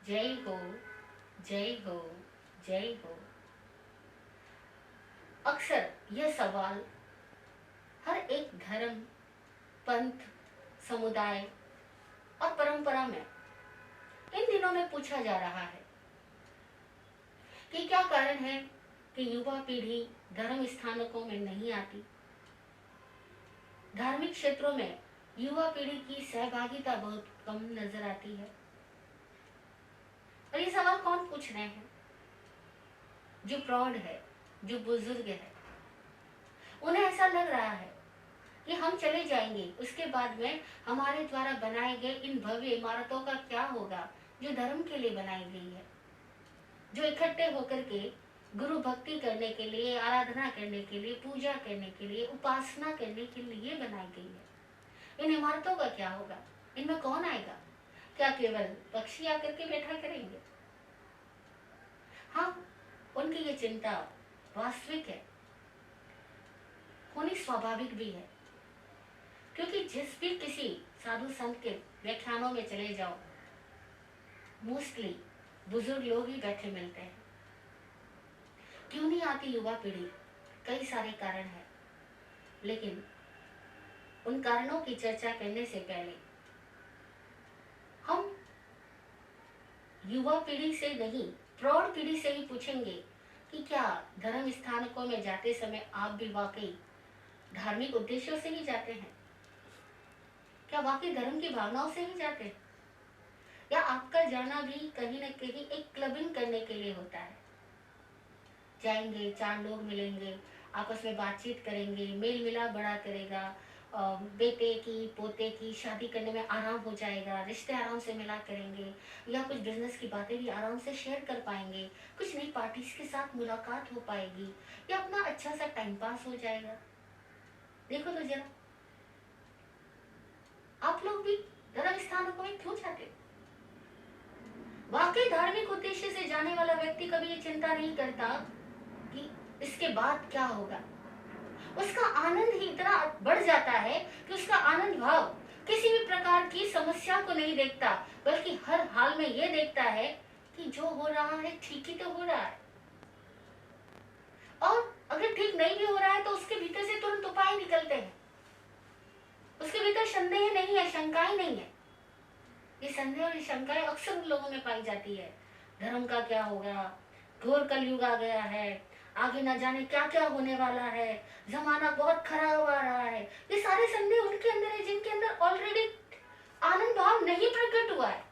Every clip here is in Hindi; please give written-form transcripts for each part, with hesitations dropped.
जय हो, जय हो, जय हो। अक्सर यह सवाल हर एक धर्म, पंथ, समुदाय और परंपरा में इन दिनों में पूछा जा रहा है कि क्या कारण है कि युवा पीढ़ी धर्म स्थानकों में नहीं आती। धार्मिक क्षेत्रों में युवा पीढ़ी की सहभागिता बहुत कम नजर आती है। और ये सवाल कौन पूछ रहे हैं? जो प्रौढ़ है, जो बुजुर्ग है, उन्हें ऐसा लग रहा है कि हम चले जाएंगे, उसके बाद में हमारे द्वारा बनाए गए इन भव्य इमारतों का क्या होगा जो धर्म के लिए बनाई गई है, जो इकट्ठे होकर के गुरु भक्ति करने के लिए, आराधना करने के लिए, पूजा करने के लिए, उपासना करने के लिए बनाई गई है। इन इमारतों का क्या होगा? इनमें कौन आएगा? क्या केवल पक्षी आकर के बैठा करेंगे? हाँ, उनकी ये चिंता वास्तविक है, होनी स्वाभाविक भी है, क्योंकि जिस भी किसी साधु संत के व्याख्यानों में चले जाओ, मोस्टली बुजुर्ग लोग ही बैठे मिलते हैं। क्यों नहीं आती युवा पीढ़ी? कई सारे कारण हैं, लेकिन उन कारणों की चर्चा करने से पहले हम युवा पीढ़ी से नहीं, प्रौढ़ पीढ़ी से ही पूछेंगे कि क्या धर्म स्थानकों में जाते समय आप भी वाकई धार्मिक उद्देश्यों से ही जाते हैं? क्या वाकई धर्म की भावनाओं से ही जाते हैं? या आपका जाना भी कहीं ना कहीं एक क्लबिंग करने के लिए होता है? जाएंगे, चार लोग मिलेंगे, आपस में बातचीत करेंगे, मेल मिलाप बड़ा करेगा, बेटे की, पोते की शादी करने में आराम हो जाएगा, रिश्ते आराम से मिला करेंगे, या कुछ बिजनेस की बातें भी आराम से शेयर कर पाएंगे, कुछ नई पार्टीज के साथ मुलाकात हो पाएगी, या अपना अच्छा सा टाइम पास हो जाएगा। देखो तो जरा, आप लोग भी धर्म स्थानों में क्यों जाते हो? वाकई धार्मिक उद्देश्य से जाने वाला व्यक्ति कभी ये चिंता नहीं करता कि इसके बाद क्या होगा। उसका आनंद ही इतना बढ़ जाता है कि उसका आनंद भाव किसी भी प्रकार की समस्या को नहीं देखता, बल्कि हर हाल में यह देखता है कि जो हो रहा है ठीक ही तो हो रहा है, और अगर ठीक नहीं भी हो रहा है तो उसके भीतर से तुरंत उपाय निकलते हैं। उसके भीतर संदेह नहीं है, शंकाएं नहीं है। ये संदेह और शंकाएं अक्सर लोगों में पाई जाती है। धर्म का क्या होगा, घोर कलयुग आ गया है, आगे ना जाने क्या क्या होने वाला है, जमाना बहुत खराब आ रहा है। ये सारे संदेह उनके अंदर है जिनके अंदर ऑलरेडी आनंद भाव नहीं प्रकट हुआ है,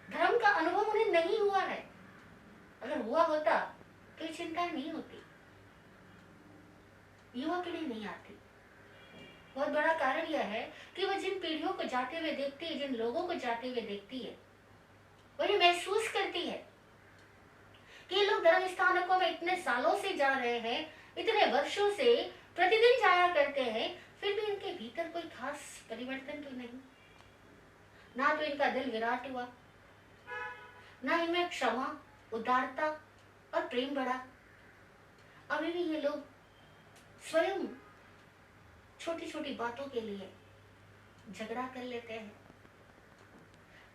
धर्म का अनुभव उन्हें नहीं हुआ है। अगर हुआ होता तो ये चिंताएं नहीं होती। युवा पीढ़ी नहीं आती। बहुत बड़ा कारण यह है कि वह जिन पीढ़ियों को जाते हुए देखती है, जिन लोगों को जाते हुए देखती है, वह ये महसूस करती है कि लोग धर्म स्थानकों में इतने सालों से जा रहे हैं, इतने वर्षों से प्रतिदिन जाया करते हैं, फिर भी इनके भीतर कोई खास परिवर्तन तो नहीं। ना तो इनका दिल विराट हुआ, ना इनमें क्षमा, उदारता और प्रेम बढ़ा। अभी भी ये लोग स्वयं छोटी छोटी बातों के लिए झगड़ा कर लेते हैं।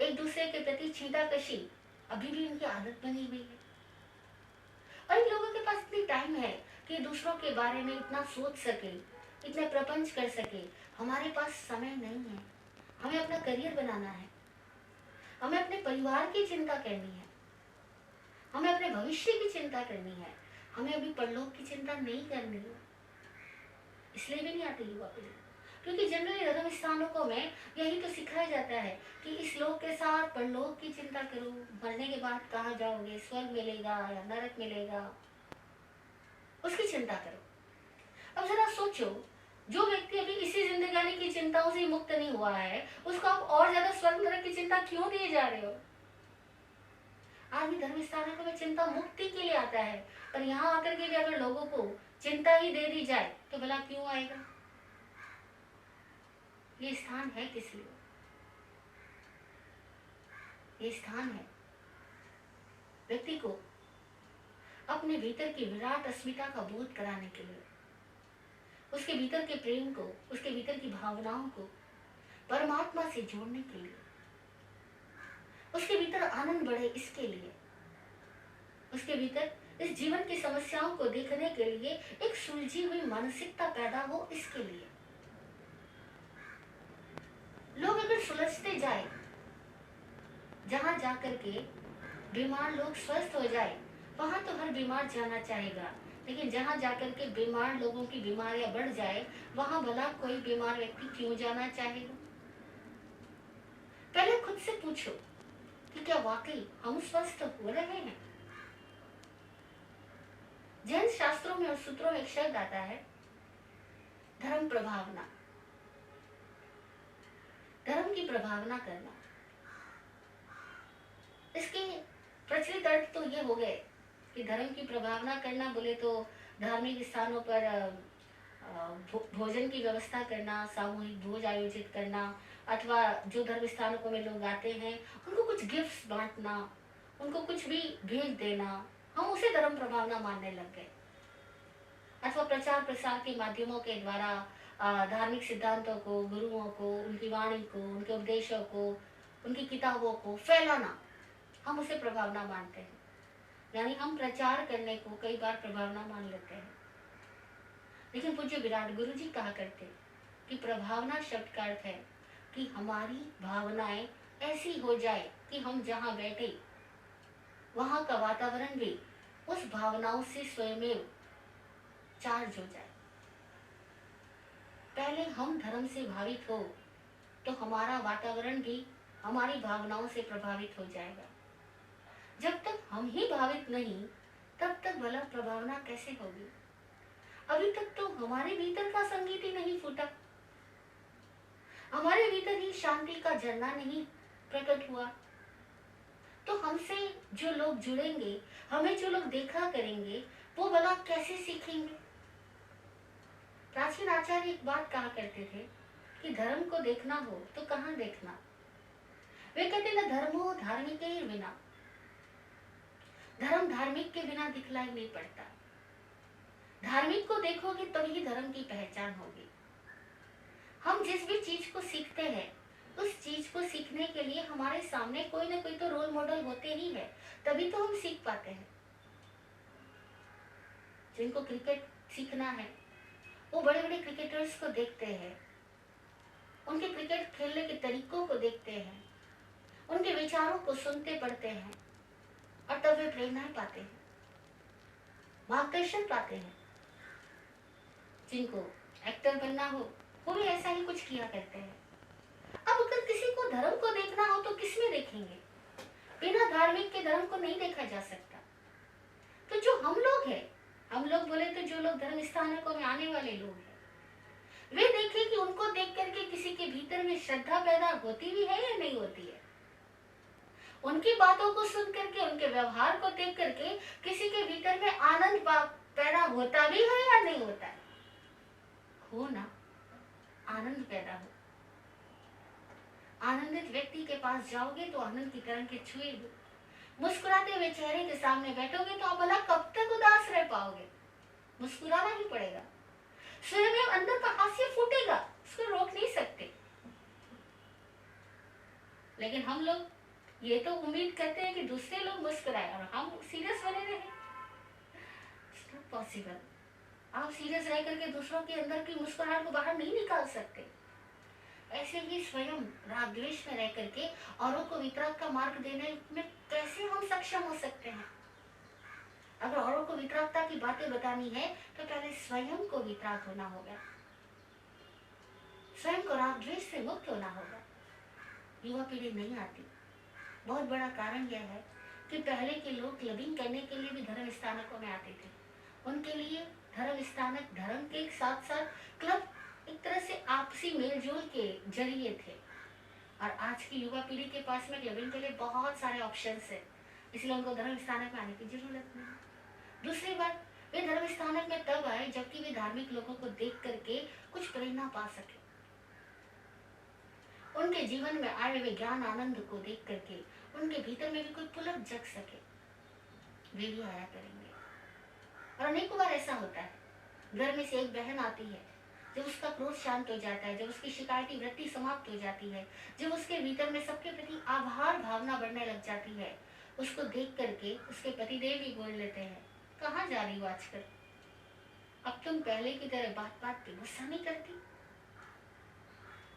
एक दूसरे के प्रति छींटाकशी अभी भी इनकी आदत बनी हुई है। और इन लोगों के पास इतनी टाइम है कि दूसरों के बारे में इतना सोच सके, इतने प्रपंच कर सके। हमारे पास समय नहीं है। हमें अपना करियर बनाना है, हमें अपने परिवार की चिंता करनी है, हमें अपने भविष्य की चिंता करनी है, हमें अभी परलोक की चिंता नहीं करनी है। इसलिए भी नहीं आती युवा पीढ़ी, क्योंकि जनरली धर्म स्थानों में यही तो सिखाया जाता है कि इस लोक के साथ परलोक की चिंता करो, मरने के बाद कहाँ जाओगे, स्वर्ग मिलेगा या नरक मिलेगा, उसकी चिंता करो। अब जरा सोचो, जो व्यक्ति अभी इसी जिंदगानी की चिंताओं से मुक्त नहीं हुआ है, उसको आप और ज्यादा स्वर्ग नरक की चिंता क्यों दिए जा रहे हो? आदमी धर्म स्थानों में चिंता मुक्ति के लिए आता है, पर यहाँ आकर के भी अगर लोगों को चिंता ही दे दी जाए तो भला क्यों आएगा? ये स्थान है किस लिए? ये स्थान है व्यक्ति को अपने भीतर की विराट अस्मिता का बोध कराने के लिए, उसके भीतर के प्रेम को, उसके भीतर की भावनाओं को परमात्मा से जोड़ने के लिए। उसके भीतर आनंद बढ़े, इसके लिए उसके भीतर इस जीवन की समस्याओं को देखने के लिए एक सुलझी हुई मानसिकता पैदा हो, इसके लिए लोग अगर सुलझते जाए, जहां जाकर के बीमार लोग स्वस्थ हो जाए, वहां तो हर बीमार जाना चाहेगा, लेकिन जहां जाकर के बीमार लोगों की बीमारियां बढ़ जाए, वहां भला कोई बीमार व्यक्ति क्यों जाना चाहेगा? पहले खुद से पूछो कि क्या वाकई हम स्वस्थ हो रहे हैं? जैन शास्त्रों में और सूत्रों में एक शब्द आता है, धर्म प्रभावना, धर्म की प्रभावना करना। इसके प्रचलित अर्थ तो ये हो गए कि धर्म की प्रभावना करना बोले तो धार्मिक स्थानों पर भोजन की व्यवस्था करना, सामूहिक भोज आयोजित करना, अथवा जो धर्म स्थानों में लोग आते हैं उनको कुछ गिफ्ट्स बांटना, उनको कुछ भी भेज देना, हम उसे धर्म प्रभावना मानने लग गए। अथवा प्रचार प्रसार के माध्यमों के द्वारा धार्मिक सिद्धांतों को, गुरुओं को, उनकी वाणी को, उनके उपदेशों को, उनकी किताबों को फैलाना, हम उसे प्रभावना मानते हैं। यानी हम प्रचार करने को कई बार प्रभावना मान लेते हैं। लेकिन पूज्य विराट गुरु जी कहा करते कि प्रभावना शब्द का अर्थ है कि हमारी भावनाएं ऐसी हो जाए कि हम जहां बैठे वहां का वातावरण भी उस भावनाओं से स्वयं चार्ज हो जाए। पहले हम धर्म से भावित हो तो हमारा वातावरण भी हमारी भावनाओं से प्रभावित हो जाएगा। जब तक हम ही भावित नहीं, तब तक भला प्रभावना कैसे होगी? अभी तक तो हमारे भीतर का संगीत ही नहीं फूटा, हमारे भीतर ही शांति का झरना नहीं प्रकट हुआ, तो हमसे जो लोग जुड़ेंगे, हमें जो लोग देखा करेंगे, वो भला कैसे सीखेंगे? प्राचीन आचार्य एक बात कहा करते थे कि धर्म को देखना हो तो कहाँ देखना? वे कहते ना, धर्मो धार्मिक बिना, धर्म धार्मिक के बिना दिखलाई नहीं पड़ता। धार्मिक को देखोगे तभी धर्म की पहचान होगी। हम जिस भी चीज को सीखते हैं, उस चीज को सीखने के लिए हमारे सामने कोई ना कोई तो रोल मॉडल होते ही है, तभी तो हम सीख पाते हैं। जिनको क्रिकेट सीखना है वो बड़े बड़े क्रिकेटर्स को देखते हैं, उनके क्रिकेट खेलने के तरीकों को देखते हैं, उनके विचारों को सुनते पढ़ते हैं, और तब वे प्रेरणाएं पाते हैं, मार्गदर्शन पाते हैं। जिनको एक्टर बनना हो वो भी ऐसा ही कुछ किया करते हैं। अब अगर किसी को धर्म को देखना हो तो किसमें देखेंगे? बिना धार्मिक के धर्म को नहीं देखा जा सकता। तो जो हम लोग हैं, हम लोग बोले तो जो लोग धर्म स्थानकों में आने वाले लोग हैं, वे देखें कि उनको देख करके किसी के भीतर में श्रद्धा पैदा होती भी है या नहीं होती है। उनकी बातों को सुन करके, उनके व्यवहार को देख करके किसी के भीतर में आनंद पैदा होता भी है या नहीं होता है? हो ना, आनंद पैदा हो। आनंदित व्यक्ति के पास जाओगे तो आनंद की तरंग के छुएगे। मुस्कुराते हुए चेहरे के सामने बैठोगे तो आप भला कब तक उदास रह पाओगे? मुस्कुराना ही पड़ेगा। स्वयं में अंदर का हास्य फूटेगा, उसको रोक नहीं सकते। लेकिन हम लोग ये तो उम्मीद करते हैं कि दूसरे लोग मुस्कुराए और हम सीरियस बने रहे। It's not possible. आप सीरियस रह करके दूसरों के अंदर की मुस्कुराहट को बाहर नहीं निकाल सकते। ऐसे ही स्वयं राग द्वेष में रह करके औरों को वितराग का मार्ग देने में कैसे हम सक्षम हो सकते हैं? अगर औरों को वितरागता की बातें बतानी है तो पहले स्वयं को वितराग होना होगा, स्वयं को राग द्वेष से मुक्त होना होगा। युवा पीढ़ी नहीं आती। बहुत बड़ा कारण यह है कि पहले के लोग क्लबिंग करने के लिए भी धर्म स्थानकों में आते थे। उनके लिए धर्म स्थानक धर्म के साथ साथ क्लब एक तरह से आपसी मेलजोल के जरिए थे। और आज की युवा पीढ़ी के पास में क्लबिंग के लिए बहुत सारे ऑप्शंस है, इसलिए उनको धर्म स्थानक में आने की जरूरत नहीं। दूसरी बात, वे धर्म स्थानक में तब आए जबकि वे धार्मिक लोगों को देख करके कुछ प्रेरणा पा सके, उनके जीवन में आए हुए ज्ञान आनंद को देख करके उनके भीतर में भी कोई पुलक जग सके, वे भी आया करेंगे। और अनेकों बार ऐसा होता है, घर में से एक बहन आती है, जब उसका क्रोध शांत हो जाता है, जब उसकी शिकायती वृत्ति समाप्त हो जाती है, जब उसके भीतर में सबके प्रति आभार भावना बढ़ने लग जाती है, उसको देख करके उसके पतिदेव भी बोल लेते हैं, कहाँ जा रही हो आजकल? अब तुम पहले की तरह बात बात पे गुस्सा नहीं करती,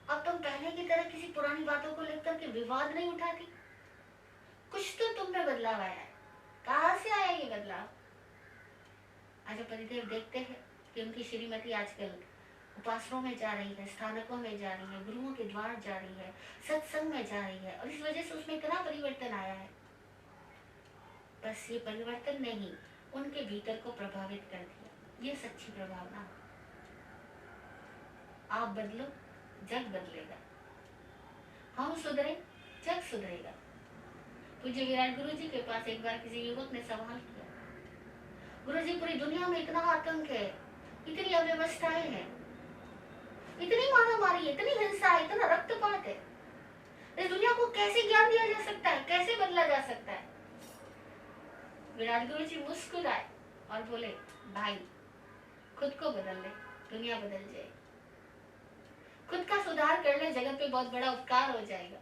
अब तुम पहले की तरह किसी पुरानी बातों को लेकर के विवाद नहीं उठाती। कुछ तो तुम में बदलाव आया है। कहाँ से आया ये बदलाव? आज पतिदेव देखते हैं कि उनकी श्रीमती आजकल उपासनाओं में जा रही है, स्थानकों में जा रही है, गुरुओं के द्वार जा रही है, सत्संग में जा रही है, और इस वजह से उसमें इतना परिवर्तन आया है। बस ये परिवर्तन नहीं, उनके भीतर को प्रभावित कर दिया। ये सच्ची प्रभावना है। आप बदलो, जग बदलेगा। हम सुधरे, जग सुधरेगा। पूज्य विराट गुरु जी के पास एक बार किसी युवक ने सवाल किया, गुरु जी पूरी दुनिया में इतना आतंक है, इतनी अव्यवस्थाएं हैं, इतनी मारामारी है, इतनी हिंसा है, इतना रक्तपात है, इस दुनिया को कैसे ज्ञान दिया जा सकता है, कैसे बदला जा सकता है? विराट गुरु जी मुस्कुराए और बोले, भाई खुद को बदल ले, दुनिया बदल जाएगी। खुद का सुधार कर ले, जगत पे बहुत बड़ा उपकार हो जाएगा।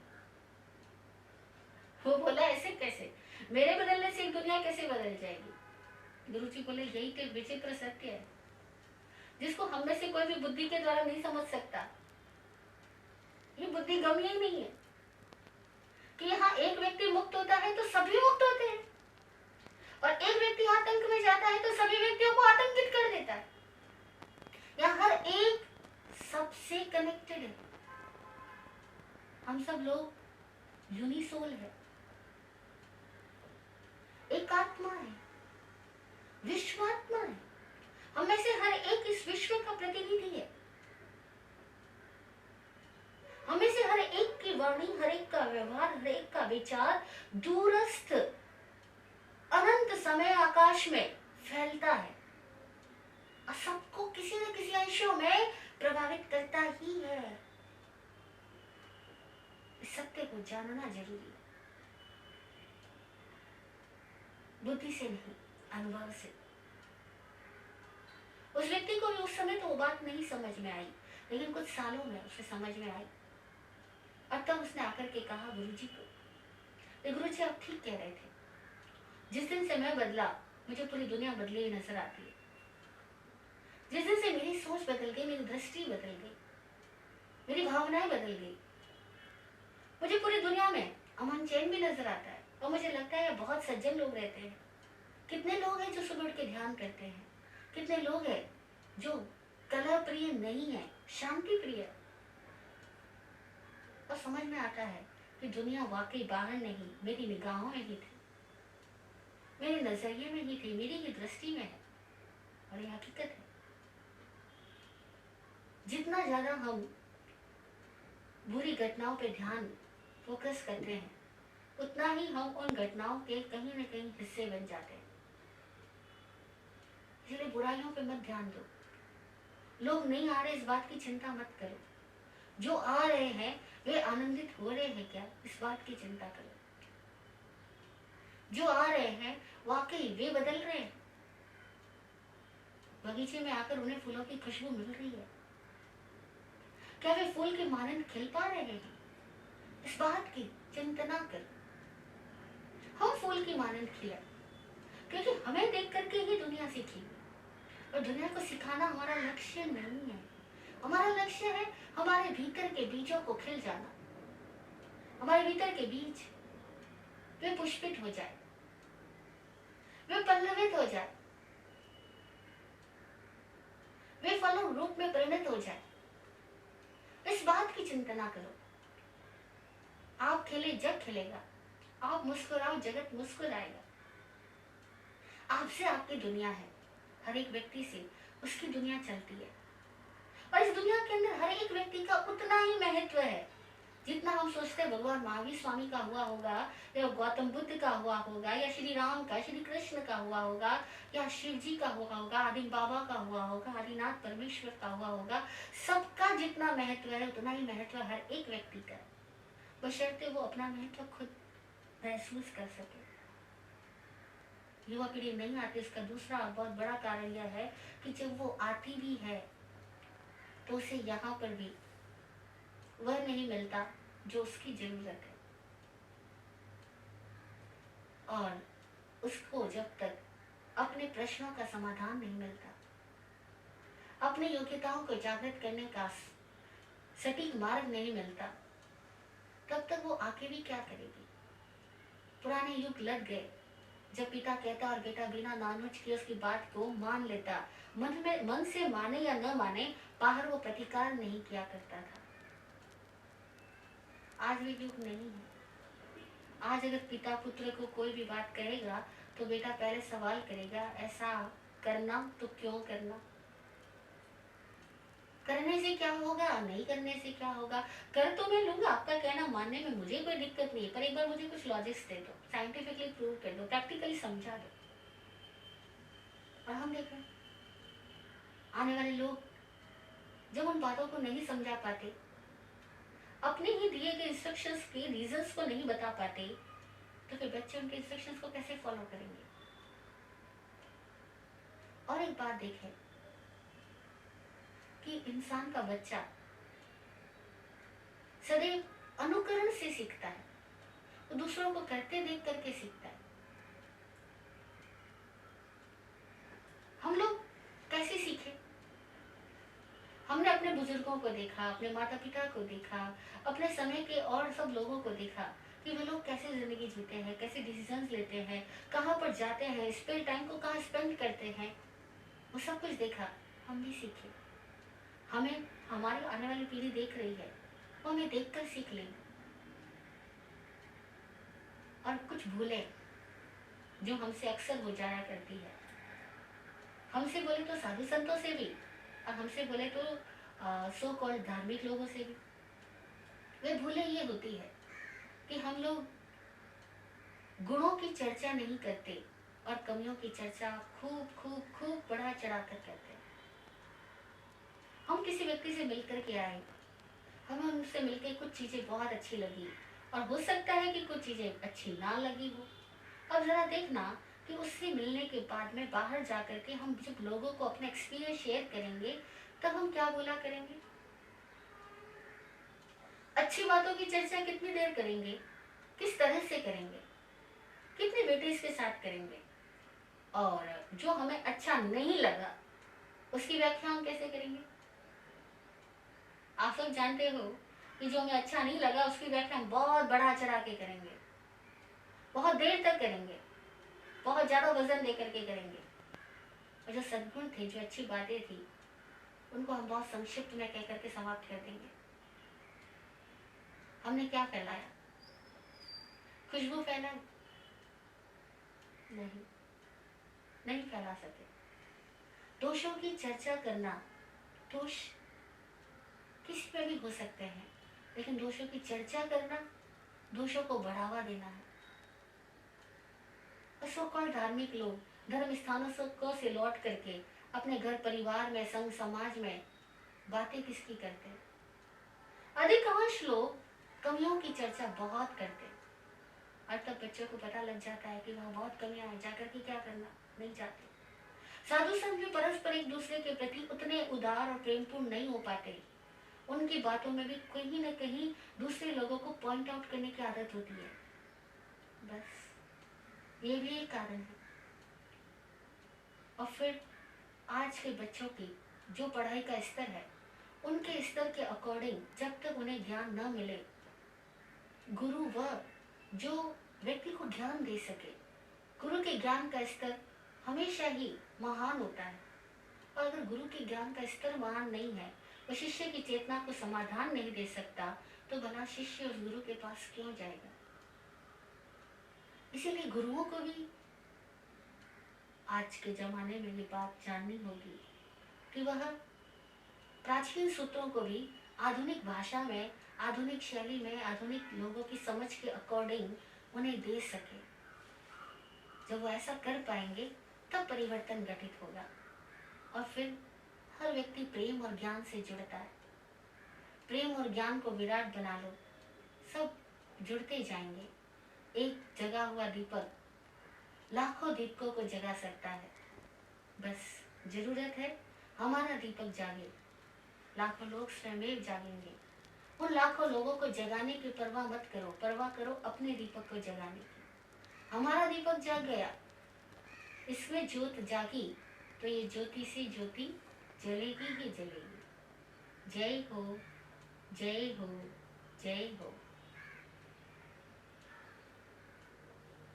वो बोला, ऐसे कैसे? मेरे बदलने से एक दुनिया कैसे बदल जाएगी? गुरु जी बोले, यही तो विचित्र सत्य है जिसको हम में से कोई भी बुद्धि के द्वारा नहीं समझ सकता। ये बुद्धि गम्य ही नहीं है कि यहाँ एक व्यक्ति मुक्त होता है तो सभी मुक्त होते हैं, और एक व्यक्ति आतंक में जाता है तो सभी व्यक्तियों को आतंकित कर देता है। यहाँ हर एक सबसे कनेक्टेड है। हम सब लोग यूनिसोल है, एक आत्मा है, विश्वात्मा है। हम में से हर एक इस विश्व का प्रतिनिधि है। हम में से हर एक की वाणी, हर एक का व्यवहार, हर एक का विचार दूरस्थ अनंत समय आकाश में फैलता है और सबको किसी न किसी अंशों में प्रभावित करता ही है। इस सत्य को जानना जरूरी है, बुद्धि से नहीं, अनुभव से। उस व्यक्ति को भी उस समय तो वो बात नहीं समझ में आई, लेकिन कुछ सालों में उसे समझ में आई, और तब उसने आकर के कहा गुरुजी को, गुरुजी आप ठीक कह रहे थे, जिस दिन से मैं बदला मुझे पूरी दुनिया बदली हुई नजर आती है। जिस दिन से मेरी सोच बदल गई, मेरी दृष्टि बदल गई, मेरी भावनाएं बदल गई, मुझे पूरी दुनिया में अमन चैन भी नजर आता है। और मुझे लगता है बहुत सज्जन लोग रहते हैं। कितने लोग हैं जो सुबह उठ के ध्यान करते हैं, कितने लोग हैं जो कलह प्रिय नहीं है, शांति प्रिय। और समझ में आता है कि दुनिया वाकई बाहर नहीं, मेरी निगाहों में ही थी, मेरे नजरिए में ही थी, मेरी ही दृष्टि में है, और ये हकीकत है। जितना ज्यादा हम बुरी घटनाओं पे ध्यान फोकस करते हैं, उतना ही हम उन घटनाओं के कहीं न कहीं हिस्से बन जाते हैं। इसलिए बुराइयों पे मत ध्यान दो। लोग नहीं आ रहे, इस बात की चिंता मत करो। जो आ रहे हैं वे आनंदित हो रहे हैं क्या, इस बात की चिंता करो। जो आ रहे हैं वाकई वे बदल रहे हैं, बगीचे में आकर उन्हें फूलों की खुशबू मिल रही है, क्या वे फूल के मानंद खिल पा रहे हैं, इस बात की चिंता करो। हम फूल की मानंद खिले, क्योंकि हमें देख करके ही दुनिया सीखी, और दुनिया को सिखाना हमारा लक्ष्य नहीं है। हमारा लक्ष्य है हमारे भीतर के बीजों को खिल जाना, हमारे भीतर के बीज वे पुष्पित हो जाए, वे पल्लवित हो जाए, वे फलों रूप में परिणत हो जाए। इस बात की चिंता ना करो। आप खिले, जग खिलेगा। आप मुस्कुराओ, जगत मुस्कुराएगा। आपसे आपकी दुनिया है, हर एक व्यक्ति से उसकी दुनिया चलती है, और इस दुनिया के अंदर हर एक व्यक्ति का उतना ही महत्व है जितना हम सोचते हैं भगवान महावीर स्वामी का हुआ होगा, या गौतम बुद्ध का हुआ होगा, या श्री राम का, श्री कृष्ण का हुआ होगा, या शिव जी का हुआ होगा, आदि बाबा का हुआ होगा, आदिनाथ परमेश्वर का हुआ होगा। सबका जितना महत्व है उतना ही महत्व हर एक व्यक्ति का, बशर्ते वो अपना महत्व खुद महसूस कर सके। युवा पीढ़ी नहीं आती, इसका दूसरा बहुत बड़ा कारण यह है कि जब वो आती भी है तो उसे यहाँ पर भी वह नहीं मिलता जो उसकी जरूरत है। और उसको जब तक अपने प्रश्नों का समाधान नहीं मिलता, अपनी योग्यताओं को जागृत करने का सटीक मार्ग नहीं मिलता, तब तक वो आके भी क्या करेगी। पुराने युग लग गए जब पिता कहता और बेटा बिना नानुच के उसकी बात को मान लेता, मन से माने या न माने, बाहर वो प्रतिकार नहीं किया करता था। आज भी युग नहीं है। आज अगर पिता पुत्र को कोई भी बात कहेगा तो बेटा पहले सवाल करेगा, ऐसा करना तो क्यों करना, करने से क्या होगा, नहीं करने से क्या होगा, कर तो मैं लूंगा, आपका कहना मानने में मुझे कोई दिक्कत नहीं है, पर एक बार मुझे कुछ लॉजिक्स दे दो, साइंटिफिकली प्रूव कर दो, प्रैक्टिकली समझा दो। और हम देखें आने वाले लोग जब उन बातों को नहीं समझा पाते, अपने ही दिए गए इंस्ट्रक्शंस के रीजंस को नहीं बता पाते, तो फिर बच्चे उनके इंस्ट्रक्शंस को कैसे फॉलो करेंगे। और एक बात देखें कि इंसान का बच्चा सदैव अनुकरण से सीखता है, वो दूसरों को करते देख करके सीखता है। हम लोग कैसे सीखे? हमने अपने बुजुर्गों को देखा, अपने माता पिता को देखा, अपने समय के और सब लोगों को देखा कि वे लोग कैसे जिंदगी जीते हैं, कैसे डिसीजंस लेते हैं, कहाँ पर जाते हैं, स्पेयर टाइम को कहाँ स्पेंड करते हैं, वो सब कुछ देखा, हम भी सीखे। हमें हमारी आने वाली पीढ़ी देख रही है, वो हमें देखकर सीख लेंगे। और कुछ भूले जो हमसे अक्सर हो जाया करती है, हमसे बोले तो साधु संतों से भी, और हमसे बोले तो सो कॉल्ड धार्मिक लोगों से भी, वे भूले ये होती है कि हम लोग गुणों की चर्चा नहीं करते और कमियों की चर्चा खूब खूब खूब बढ़ा चढ़ा कर करते हैं। हम किसी व्यक्ति से मिलकर के आए, हमें उनसे मिलकर कुछ चीजें बहुत अच्छी लगी, और हो सकता है कि कुछ चीजें अच्छी ना लगी हो। अब जरा देखना कि उससे मिलने के बाद में बाहर जाकर के हम जब लोगों को अपना एक्सपीरियंस शेयर करेंगे, तब हम क्या बोला करेंगे। अच्छी बातों की चर्चा कितनी देर करेंगे, किस तरह से करेंगे, कितने बेटे इसके साथ करेंगे, और जो हमें अच्छा नहीं लगा उसकी व्याख्या हम कैसे करेंगे। आप सब जानते हो कि जो हमें अच्छा नहीं लगा उसकी व्याख्या हम बहुत बढ़ा चढ़ा के करेंगे, बहुत देर तक करेंगे, बहुत ज्यादा वजन दे करके करेंगे। और जो सद्गुण थे, जो अच्छी बातें थी, उनको हम बहुत संक्षिप्त में कह करके समाप्त कर देंगे। हमने क्या फैलाया? खुशबू फैलाई? नहीं फैला सके। दोषों की चर्चा करना, दोष किसी पे भी हो सकते हैं, लेकिन दोषों की चर्चा करना दोषों को बढ़ावा देना है। सो कॉल्ड धार्मिक लोग धर्म स्थानों से लौट करके अपने घर परिवार में, संघ समाज में बातें किसकी करते हैं? अधिकांश लोग कमियों की चर्चा बहुत करते हैं, और तब बच्चों को पता लग जाता है कि वहाँ बहुत कमियां हैं, जाकर के क्या करना, नहीं जाते। साधु संत भी परस्पर एक दूसरे के प्रति उतने उदार और प्रेमपूर्ण नहीं हो पाते, उनकी बातों में भी कहीं न कहीं दूसरे लोगों को पॉइंट आउट करने की आदत होती है। बस ये भी एक कारण है। और फिर आज के बच्चों की जो पढ़ाई का स्तर है, उनके स्तर के अकॉर्डिंग जब तक उन्हें ज्ञान न मिले, गुरु वह जो व्यक्ति को ज्ञान दे सके, गुरु के ज्ञान का स्तर हमेशा ही महान होता है। और अगर गुरु के ज्ञान का स्तर महान नहीं है, वह शिष्य की चेतना को समाधान नहीं दे सकता, तो भला शिष्य उस गुरु के पास क्यों जाएगा। इसीलिए गुरुओं को भी आज के जमाने में ये बात जाननी होगी कि वह प्राचीन सूत्रों को भी आधुनिक भाषा में, आधुनिक शैली में, आधुनिक लोगों की समझ के अकॉर्डिंग उन्हें दे सके। जब वो ऐसा कर पाएंगे तब परिवर्तन घटित होगा। और फिर हर व्यक्ति प्रेम और ज्ञान से जुड़ता है। प्रेम और ज्ञान को विराट बना लो, सब जुड़ते जाएंगे। एक जगा हुआ दीपक लाखों दीपकों को जगा सकता है। बस जरूरत है हमारा दीपक जागे, लाखों लोग स्वयं जागेंगे। उन लाखों लोगों को जगाने की परवाह मत करो, परवाह करो अपने दीपक को जगाने की। हमारा दीपक जग गया, इसमें ज्योत जागी, तो ये ज्योति से ज्योति जलेगी ही जलेगी। जय हो, जय हो, जय हो।